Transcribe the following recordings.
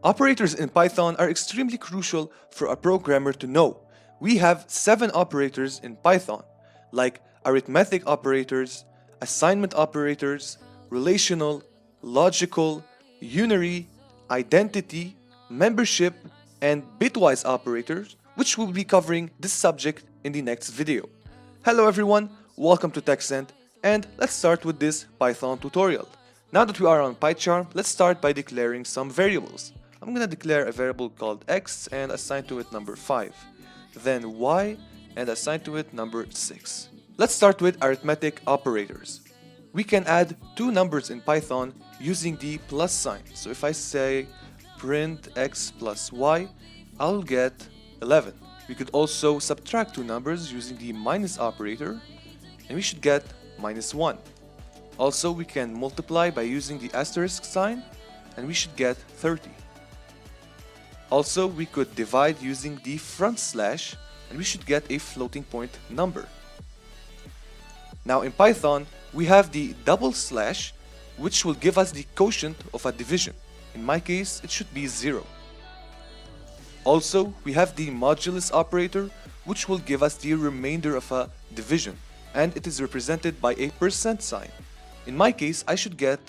Operators in Python are extremely crucial for a programmer to know. We have 7 operators in Python, like arithmetic operators, assignment operators, relational, logical, unary, identity, membership, and bitwise operators, which we'll be covering this subject in the next video. Hello everyone, welcome to TechCent, and let's start with this Python tutorial. Now that we are on PyCharm, let's start by declaring some variables. I'm gonna declare a variable called x and assign to it number 5, then y and assign to it number 6. Let's start with arithmetic operators. We can add 2 numbers in Python using the plus sign. So if I say print x plus y, I'll get 11. We could also subtract 2 numbers using the minus operator, and we should get minus 1. Also, we can multiply by using the asterisk sign, and we should get 30. Also, we could divide using the front slash, and we should get a floating point number. Now in Python, we have the double slash, which will give us the quotient of a division. In my case, it should be 0. Also, we have the modulus operator, which will give us the remainder of a division, and it is represented by a percent sign. In my case, I should get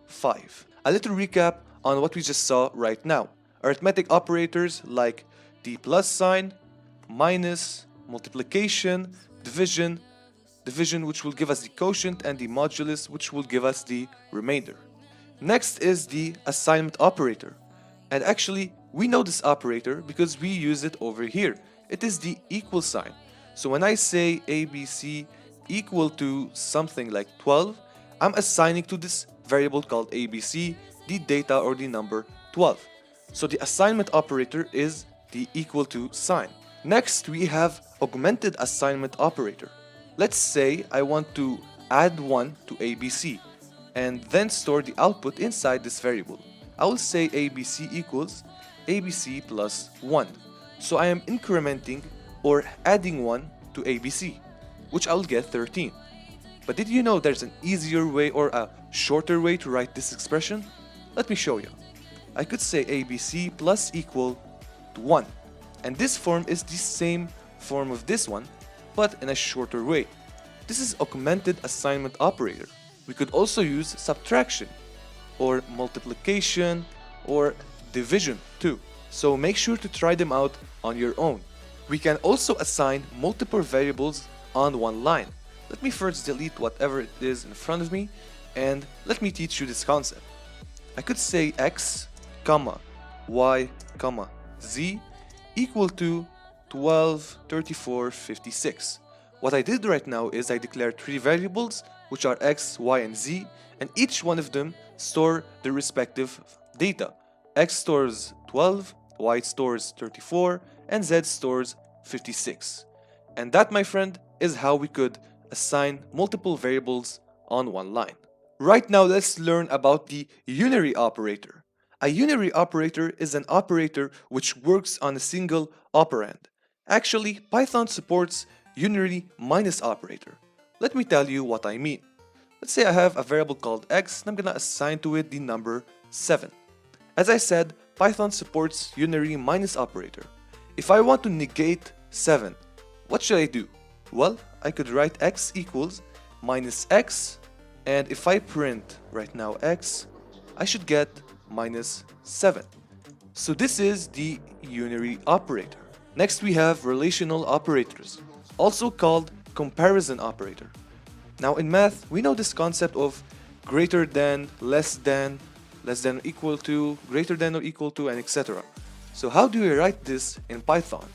5. A little recap on what we just saw right now. Arithmetic operators like the plus sign, minus, multiplication, division, which will give us the quotient, and the modulus, which will give us the remainder. Next is the assignment operator. And actually, we know this operator because we use it over here. It is the equal sign. So when I say ABC equal to something like 12, I'm assigning to this variable called ABC the data or the number 12. So the assignment operator is the equal to sign. Next, we have augmented assignment operator. Let's say I want to add 1 to ABC and then store the output inside this variable. I will say ABC equals ABC plus 1. So I am incrementing or adding 1 to ABC, which I will get 13. But did you know there's an easier way or a shorter way to write this expression? Let me show you. I could say ABC plus equal to 1. And this form is the same form of this one, but in a shorter way. This is augmented assignment operator. We could also use subtraction, or multiplication, or division too. So make sure to try them out on your own. We can also assign multiple variables on one line. Let me first delete whatever it is in front of me, and let me teach you this concept. I could say x, comma, y, comma, z equal to 12, 34, 56. What I did right now is I declared 3 variables, which are x, y, and z, and each one of them store the respective data. X stores 12, y stores 34, and z stores 56. And that, my friend, is how we could assign multiple variables on one line. Right now, let's learn about the unary operator. A unary operator is an operator which works on a single operand. Actually, Python supports unary minus operator. Let me tell you what I mean. Let's say I have a variable called x and I'm gonna assign to it the number 7. As I said, Python supports unary minus operator. If I want to negate 7, what should I do? Well, I could write x equals minus x, and if I print right now x, I should get minus 7. So this is the unary operator. Next we have relational operators, also called comparison operator. Now in math, we know this concept of greater than, less than or equal to, greater than or equal to, and etc. So how do we write this in Python?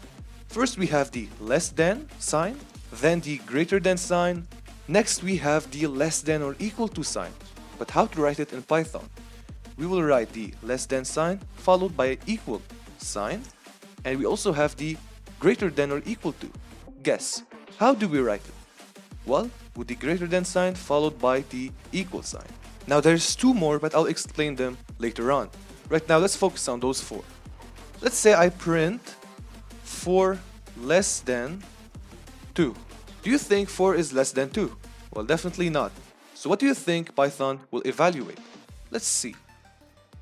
First we have the less than sign, then the greater than sign. Next we have the less than or equal to sign. But how to write it in Python? We will write the less than sign followed by equal sign, and we also have the greater than or equal to. Guess, how do we write it? Well, with the greater than sign followed by the equal sign. Now there's 2 more, but I'll explain them later on. Right now, let's focus on those 4. Let's say I print 4 less than 2. Do you think 4 is less than 2? Well, definitely not. So what do you think Python will evaluate? Let's see.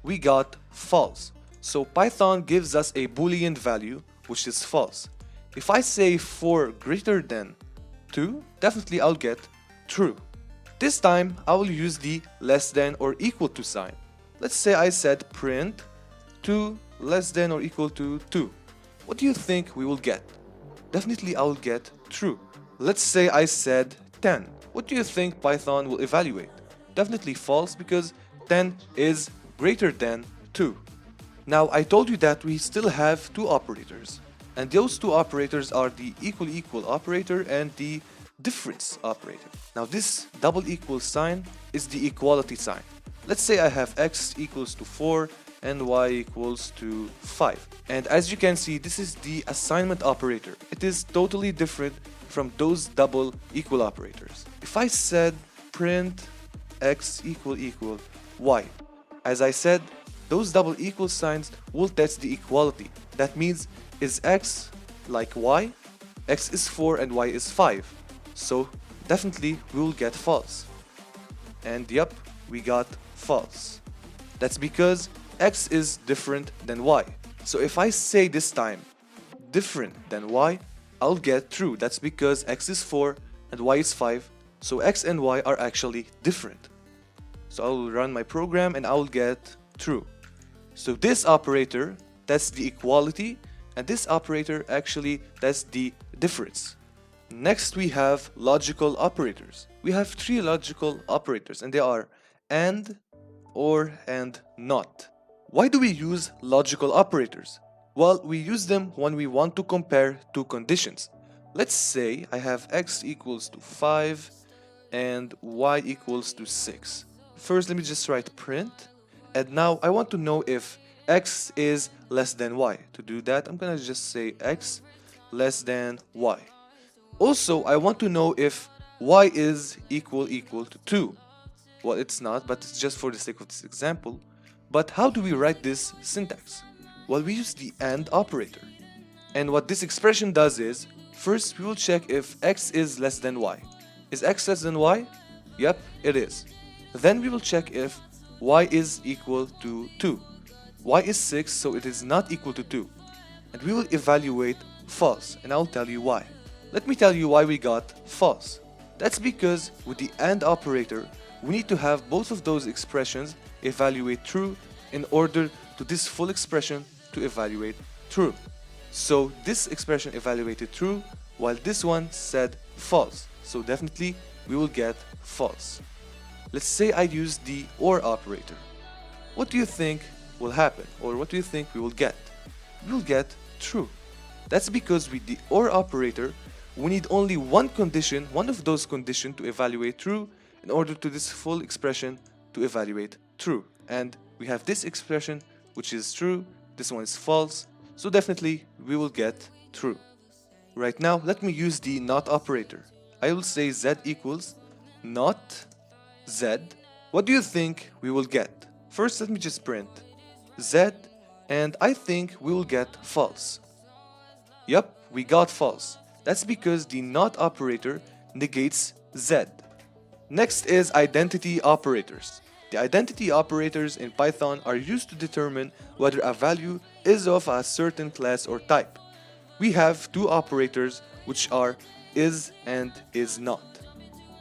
We got false. So Python gives us a Boolean value, which is false. If I say 4 greater than 2, definitely I'll get true. This time, I will use the less than or equal to sign. Let's say I said print 2 less than or equal to 2. What do you think we will get? Definitely I will get true. Let's say I said 10. What do you think Python will evaluate? Definitely false, because 10 is greater than 2. Now I told you that we still have two operators, and those two operators are the equal operator and the difference operator. Now this double equal sign is the equality sign. Let's say I have x equals to 4 and y equals to 5. And as you can see, this is the assignment operator. It is totally different from those double equal operators. If I said print x equal y, as I said, those double equal signs will test the equality. That means, is x like y? X is 4 and y is 5. So definitely we will get false. And yep, we got false. That's because x is different than y. So if I say this time different than y, I'll get true. That's because x is 4 and y is 5. So x and y are actually different. So I'll run my program and I'll get true. So this operator, that's the equality, and this operator actually, that's the difference. Next we have logical operators. We have three logical operators, and they are AND, OR, and NOT. Why do we use logical operators? Well, we use them when we want to compare two conditions. Let's say I have x equals to 5 and y equals to 6. First, let me just write print. And now I want to know if x is less than y. To do that, I'm gonna just say x less than y. Also, I want to know if y is equal to 2. Well, it's not, but it's just for the sake of this example. But how do we write this syntax? Well, we use the AND operator. And what this expression does is, first we will check if x is less than y. Is x less than y? Yep, it is. Then we will check if y is equal to 2. Y is 6, so it is not equal to 2. And we will evaluate false, and I'll tell you why. Let me tell you why we got false. That's because with the AND operator, we need to have both of those expressions evaluate true in order to this full expression to evaluate true. So this expression evaluated true, while this one said false. So definitely we will get false. Let's say I use the OR operator. What do you think will happen, or what do you think we will get? We will get true. That's because with the OR operator, we need only one condition, one of those conditions to evaluate true in order to this full expression to evaluate true. And we have this expression which is true, this one is false, so definitely we will get true. Right now, let me use the NOT operator. I will say z equals NOT z. What do you think we will get? First, let me just print z, and I think we will get false. Yep, we got false. That's because the NOT operator negates z. Next is identity operators. The identity operators in Python are used to determine whether a value is of a certain class or type. We have two operators which are is and is not.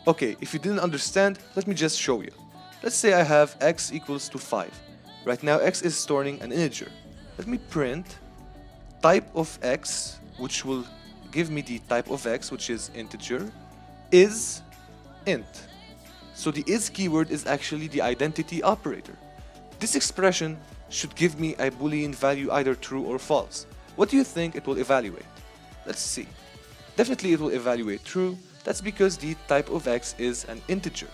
Okay, if you didn't understand, let me just show you. Let's say I have x equals to 5. Right now x is storing an integer. Let me print type of x, which will give me the type of x, which is integer, is int. So the is keyword is actually the identity operator. This expression should give me a Boolean value either true or false. What do you think it will evaluate? Let's see. Definitely it will evaluate true. That's because the type of x is an integer.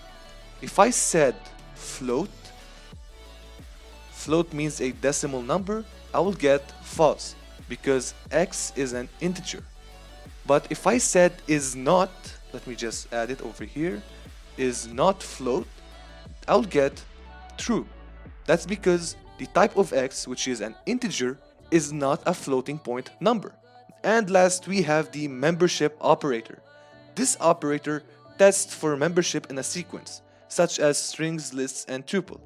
If I said float, float means a decimal number, I will get false because x is an integer. But if I said is not, let me just add it over here, is not float, I'll get true. That's because the type of x, which is an integer, is not a floating point number. And last, we have the membership operator. This operator tests for membership in a sequence, such as strings, lists, and tuple.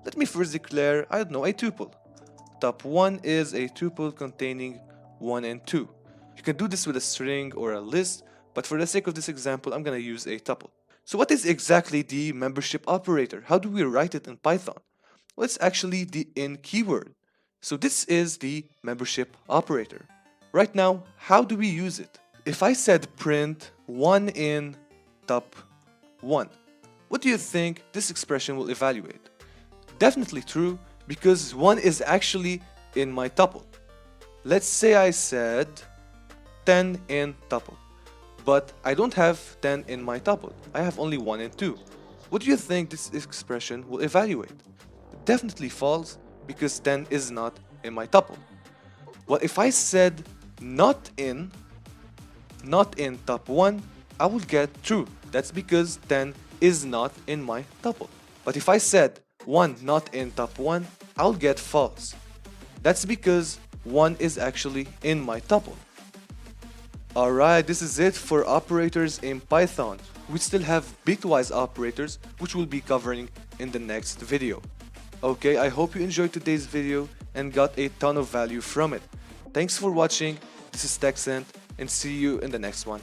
Let me first declare, I don't know, a tuple. top1 is a tuple containing 1 and 2. You can do this with a string or a list, but for the sake of this example, I'm going to use a tuple. So what is exactly the membership operator? How do we write it in Python? Well, it's actually the in keyword. So this is the membership operator. Right now, how do we use it? If I said print 1 in top1, what do you think this expression will evaluate? Definitely true, because 1 is actually in my tuple. Let's say I said 10 in tuple, but I don't have 10 in my tuple. I have only 1 and 2. What do you think this expression will evaluate? Definitely false, because 10 is not in my tuple. Well, if I said not in top1, I will get true. That's because 10 is not in my tuple. But if I said 1 not in top1, I'll get false. That's because 1 is actually in my tuple. Alright, this is it for operators in Python. We still have bitwise operators, which we'll be covering in the next video. Okay, I hope you enjoyed today's video and got a ton of value from it. Thanks for watching. This is TechCent, and see you in the next one.